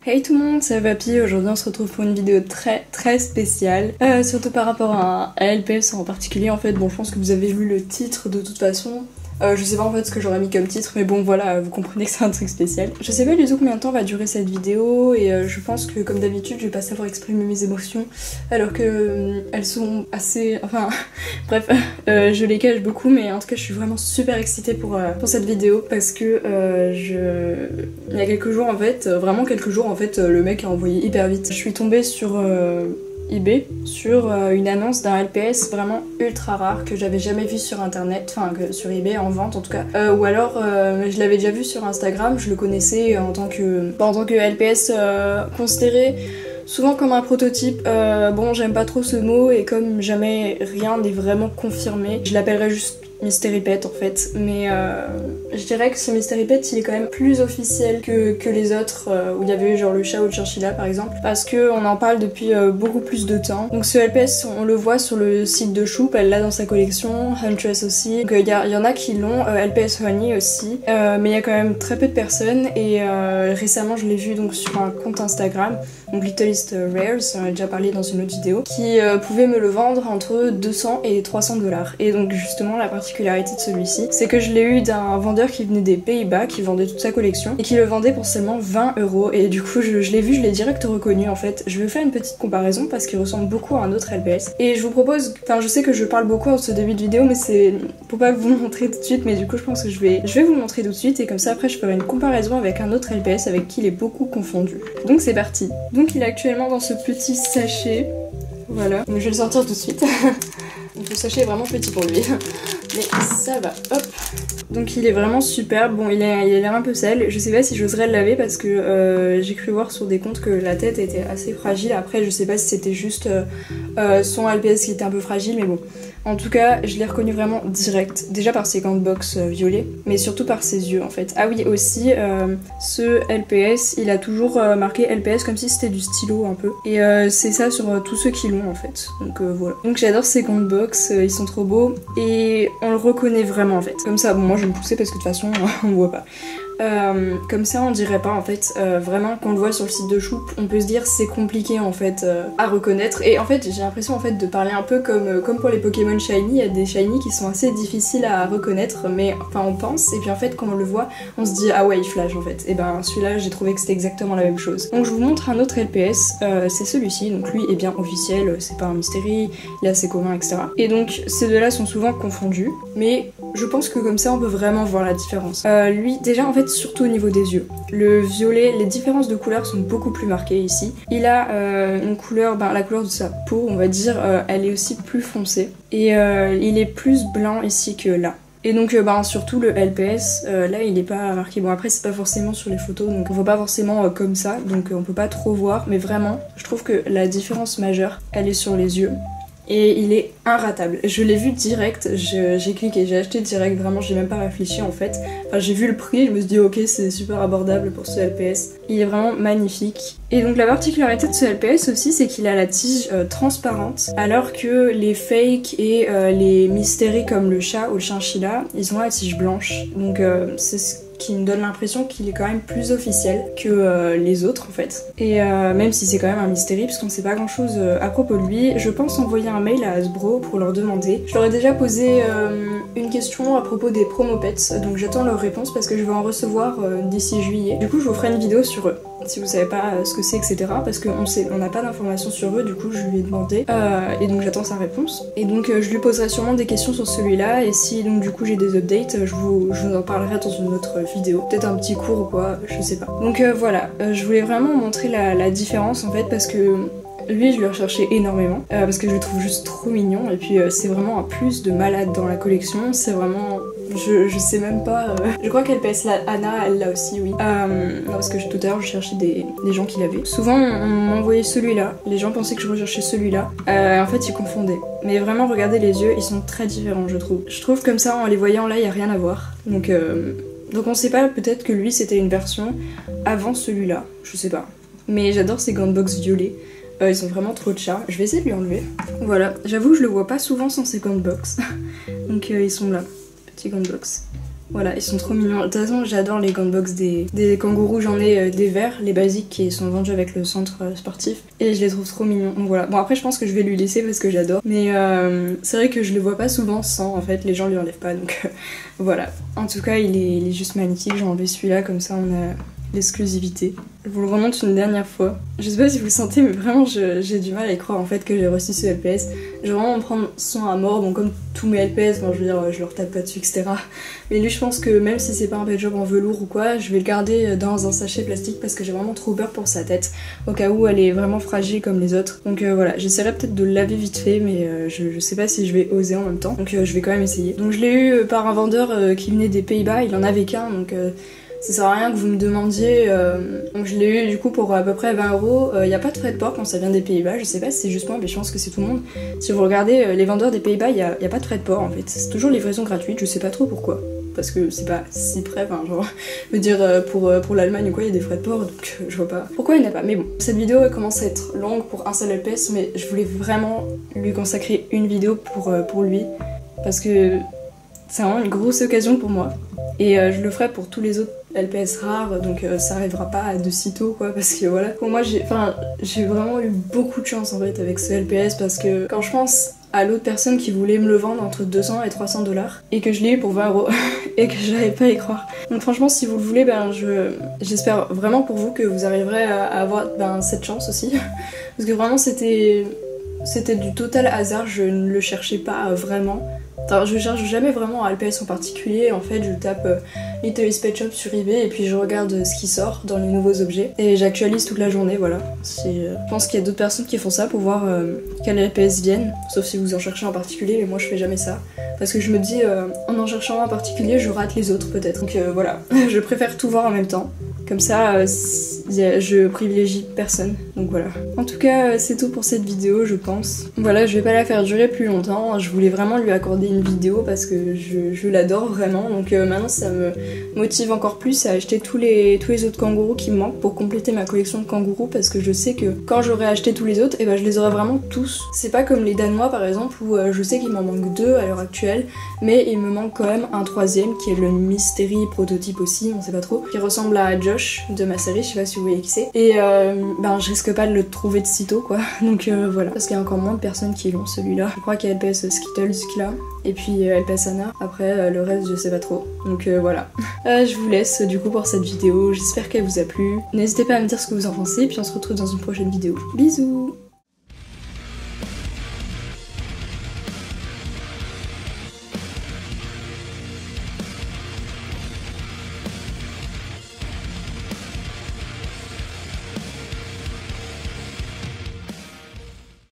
Hey tout le monde, c'est Vapi. Aujourd'hui on se retrouve pour une vidéo très spéciale, surtout par rapport à un LPS en particulier. En fait, bon, je pense que vous avez lu le titre de toute façon. Je sais pas en fait ce que j'aurais mis comme titre, mais bon voilà, vous comprenez que c'est un truc spécial. Je sais pas du tout combien de temps va durer cette vidéo et je pense que comme d'habitude je vais pas savoir exprimer mes émotions alors que elles sont assez... enfin bref, je les cache beaucoup, mais en tout cas je suis vraiment super excitée pour cette vidéo parce que il y a quelques jours en fait, vraiment quelques jours en fait, le mec a envoyé hyper vite. Je suis tombée sur... eBay sur une annonce d'un LPS vraiment ultra rare que j'avais jamais vu sur internet, enfin sur eBay en vente en tout cas, ou alors je l'avais déjà vu sur Instagram, je le connaissais en tant que LPS considéré souvent comme un prototype. Bon, j'aime pas trop ce mot et comme jamais rien n'est vraiment confirmé, je l'appellerais juste Mystery Pet en fait, mais je dirais que ce Mystery Pet il est quand même plus officiel que les autres où il y avait eu genre le chat ou le chinchilla par exemple, parce qu'on en parle depuis beaucoup plus de temps. Donc ce LPS on le voit sur le site de Choup, elle l'a dans sa collection, Huntress aussi, donc il y en a qui l'ont, LPS Honey aussi, mais il y a quand même très peu de personnes et récemment je l'ai vu donc sur un compte Instagram, donc Littlest Rares, on a déjà parlé dans une autre vidéo, qui pouvait me le vendre entre 200 et 300 $. Et donc justement la particularité de celui-ci, c'est que je l'ai eu d'un vendeur qui venait des Pays-Bas, qui vendait toute sa collection, et qui le vendait pour seulement 20 €. Et du coup je l'ai vu, je l'ai direct reconnu en fait. Je vais faire une petite comparaison parce qu'il ressemble beaucoup à un autre LPS. Et je vous propose, enfin je sais que je parle beaucoup en ce début de vidéo, mais c'est pour pas vous le montrer tout de suite, mais du coup je pense que je vais vous le montrer tout de suite, et comme ça après je ferai une comparaison avec un autre LPS avec qui il est beaucoup confondu. Donc c'est parti. Donc il est actuellement dans ce petit sachet, voilà, donc je vais le sortir tout de suite. Donc le sachet est vraiment petit pour lui, mais ça va, hop. Donc il est vraiment super, bon il a l'air un peu sale, je sais pas si j'oserais le laver parce que j'ai cru voir sur des comptes que la tête était assez fragile. Après je sais pas si c'était juste son LPS qui était un peu fragile, mais bon. En tout cas, je l'ai reconnu vraiment direct, déjà par ses gants de boxe violets, mais surtout par ses yeux en fait. Ah oui, aussi, ce LPS, il a toujours marqué LPS comme si c'était du stylo un peu. Et c'est ça sur tous ceux qui l'ont en fait, donc voilà. Donc j'adore ces gants de boxe, ils sont trop beaux, et on le reconnaît vraiment en fait. Comme ça, bon moi je vais me pousser parce que de toute façon, on le voit pas. Comme ça on dirait pas en fait, vraiment quand on le voit sur le site de Choup on peut se dire c'est compliqué en fait à reconnaître, et en fait j'ai l'impression en fait de parler un peu comme pour les Pokémon Shiny, il y a des Shiny qui sont assez difficiles à reconnaître, mais enfin on pense, et puis en fait quand on le voit on se dit ah ouais il flash en fait, et ben celui-là j'ai trouvé que c'était exactement la même chose. Donc je vous montre un autre LPS, c'est celui-ci, donc lui est bien officiel, c'est pas un mystérie, il est assez commun etc. Et donc ces deux là sont souvent confondus, mais je pense que comme ça on peut vraiment voir la différence. Lui déjà en fait surtout au niveau des yeux. Le violet, les différences de couleurs sont beaucoup plus marquées ici. Il a une couleur, la couleur de sa peau on va dire, elle est aussi plus foncée. Et il est plus blanc ici que là. Et donc surtout le LPS, là il est pas marqué. Bon après c'est pas forcément sur les photos, donc on voit pas forcément comme ça, donc on peut pas trop voir. Mais vraiment, je trouve que la différence majeure, elle est sur les yeux. Et il est inratable. Je l'ai vu direct, j'ai cliqué, j'ai acheté direct, vraiment j'ai même pas réfléchi en fait. Enfin j'ai vu le prix, je me suis dit ok c'est super abordable pour ce LPS. Il est vraiment magnifique. Et donc la particularité de ce LPS aussi c'est qu'il a la tige transparente, alors que les fakes et les mystéries comme le chat ou le chinchilla, ils ont la tige blanche. Donc c'est ce qui me donne l'impression qu'il est quand même plus officiel que les autres en fait. Et même si c'est quand même un mystérie parce qu'on sait pas grand chose à propos de lui, je pense envoyer un mail à Hasbro pour leur demander. Je leur ai déjà posé une question à propos des promopets, donc j'attends leur réponse parce que je vais en recevoir d'ici juillet. Du coup je vous ferai une vidéo sur eux, si vous savez pas ce que c'est etc, parce qu'on n'a pas d'informations sur eux, du coup je lui ai demandé et donc j'attends sa réponse. Et donc je lui poserai sûrement des questions sur celui-là, et si donc du coup j'ai des updates, je vous en parlerai dans une autre vidéo, peut-être un petit cours ou quoi, je sais pas. Donc voilà, je voulais vraiment montrer la différence en fait, parce que lui je le recherchais énormément, parce que je le trouve juste trop mignon, et puis c'est vraiment un plus de malade dans la collection, c'est vraiment... Je sais même pas... Je crois qu'elle PS la Anna, elle l'a aussi, oui. Non, parce que tout à l'heure je cherchais des gens qui l'avaient. Souvent on m'envoyait celui-là, les gens pensaient que je recherchais celui-là. En fait ils confondaient. Mais vraiment regardez les yeux, ils sont très différents je trouve. Je trouve comme ça en les voyant là il y a rien à voir. Donc on sait pas, peut-être que lui c'était une version avant celui-là, je sais pas. Mais j'adore ces gants de boxe violets. Ils sont vraiment trop de chat. Je vais essayer de lui enlever. Voilà, j'avoue je le vois pas souvent sans ces gants de boxe. Donc ils sont là, petits gants de boxe. Voilà, ils sont trop mignons. De toute façon, j'adore les gants de boxe des kangourous. J'en ai des verts, les basiques qui sont vendus avec le centre sportif. Et je les trouve trop mignons. Donc voilà. Bon, après, je pense que je vais lui laisser parce que j'adore. Mais c'est vrai que je le vois pas souvent sans. En fait, les gens lui enlèvent pas. Donc voilà. En tout cas, il est juste magnifique. J'ai enlevé celui-là, comme ça on a l'exclusivité. Je vous le remonte une dernière fois. Je sais pas si vous le sentez, mais vraiment j'ai du mal à y croire en fait que j'ai reçu ce LPS. Je vais vraiment en prendre soin à mort, donc comme tous mes LPS, bon, je veux dire, je leur tape pas dessus, etc. Mais lui, je pense que même si c'est pas un pet job en velours ou quoi, je vais le garder dans un sachet plastique parce que j'ai vraiment trop peur pour sa tête, au cas où elle est vraiment fragile comme les autres. Donc voilà, j'essaierai peut-être de le laver vite fait, mais je sais pas si je vais oser en même temps. Donc je vais quand même essayer. Donc je l'ai eu par un vendeur qui venait des Pays-Bas, il en avait qu'un, donc ça sert à rien que vous me demandiez, donc je l'ai eu du coup pour à peu près 20 €. Il n'y a pas de frais de port quand ça vient des Pays-Bas, je sais pas si c'est juste moi, mais je pense que c'est tout le monde. Si vous regardez les vendeurs des Pays-Bas, il y a pas de frais de port en fait, c'est toujours livraison gratuite, je sais pas trop pourquoi. Parce que c'est pas si près, enfin genre, je veux dire pour l'Allemagne ou quoi, il y a des frais de port, donc je vois pas pourquoi il n'y en a pas. Mais bon, cette vidéo elle commence à être longue pour un seul LPS, mais je voulais vraiment lui consacrer une vidéo pour lui, parce que c'est vraiment une grosse occasion pour moi. Et je le ferai pour tous les autres LPS rares, donc ça arrivera pas de sitôt quoi, parce que voilà. Pour moi j'ai vraiment eu beaucoup de chance en fait avec ce LPS, parce que quand je pense à l'autre personne qui voulait me le vendre entre 200 et 300 $, et que je l'ai eu pour 20 € et que j'arrive pas à y croire. Donc franchement si vous le voulez, ben j'espère vraiment pour vous que vous arriverez à avoir cette chance aussi, parce que vraiment c'était du total hasard, je ne le cherchais pas vraiment. Enfin, je cherche jamais vraiment un LPS en particulier, en fait je tape Little Pet Shop sur eBay et puis je regarde ce qui sort dans les nouveaux objets et j'actualise toute la journée, voilà. Je pense qu'il y a d'autres personnes qui font ça pour voir quels LPS viennent, sauf si vous en cherchez en particulier, mais moi je fais jamais ça. Parce que je me dis, en cherchant un en particulier, je rate les autres peut-être. Donc voilà, je préfère tout voir en même temps. Comme ça, je privilégie personne, donc voilà. En tout cas, c'est tout pour cette vidéo, je pense. Voilà, je vais pas la faire durer plus longtemps, je voulais vraiment lui accorder une vidéo parce que je l'adore vraiment, donc maintenant ça me motive encore plus à acheter tous les autres kangourous qui me manquent pour compléter ma collection de kangourous, parce que je sais que quand j'aurai acheté tous les autres, et ben je les aurai vraiment tous. C'est pas comme les Danois par exemple, où je sais qu'il m'en manque 2 à l'heure actuelle, mais il me manque quand même un 3e qui est le Mystery prototype aussi, on sait pas trop, qui ressemble à Josh de ma série, je sais pas si vous voyez qui c'est. Et je risque pas de le trouver de sitôt quoi, donc voilà. Parce qu'il y a encore moins de personnes qui l'ont celui-là. Je crois qu'il y a LPS Skittles qui l'a, et puis LPS Anna. Après le reste je sais pas trop, donc voilà. Je vous laisse du coup pour cette vidéo, j'espère qu'elle vous a plu. N'hésitez pas à me dire ce que vous en pensez, puis on se retrouve dans une prochaine vidéo. Bisous.